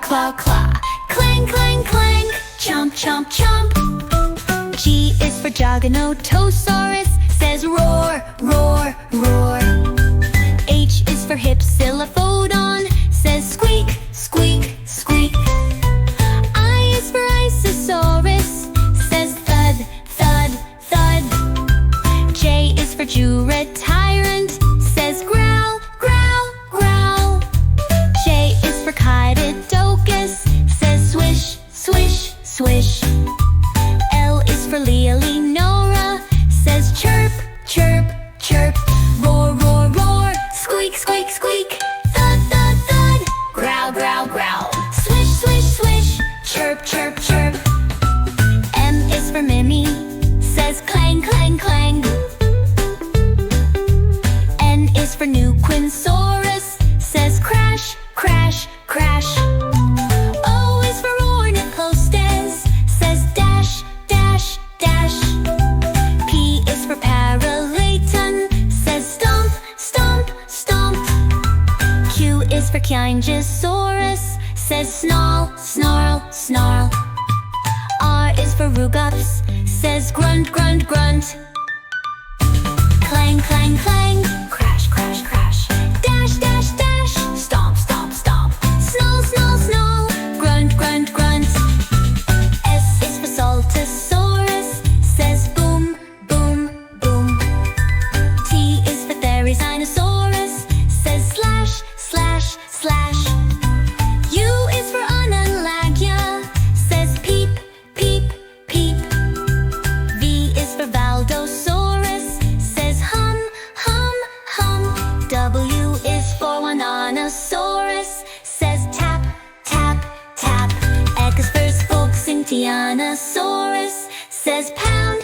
claw, claw. Clang, clang, clang. Chomp, chomp, chomp. G is for Giganotosaurus, says roar, roar, roar. H is for Hypsilophodon, says squeak, squeak, squeak. I is for Isosaurus, says thud, thud, thud. J is for Juratyrant, says growl, growl, growl. J is for Chitodocus, says swish, swish, swish. L is for Leolinora, says chirp, chirp, chirp. Roar, roar, roar. Squeak, squeak, squeak. Thud, thud, thud. Growl, growl, growl. Swish, swish, swish. Chirp, chirp, chirp. M is for Mimi, says clang, clang, clang. N is for Nuquinsaurus, says crash, crash, crash. O is for Ornithostes, says dash, dash, dash. P is for Paralaton, says stomp, stomp, stomp. Q is for Giganotosaurus, says snarl, snarl, snarl. R is for Rugops, says grunt, grunt, grunt. Clang, clang, clang. Crash, crash, crash. Dash, dash, dash. Stomp, stomp, stomp. Snarl, snarl, snarl. Grunt, grunt, grunt. S is for Saltosaurus, says boom, boom, boom. T is for Therizinosaurus, says slash, slash, slash. U is for Unalagia, says peep, peep, peep. V is for Valdosaurus, says hum, hum, hum. W is for Wananosaurus, says tap, tap, tap. X is for Spokesyntianosaurus, says pound,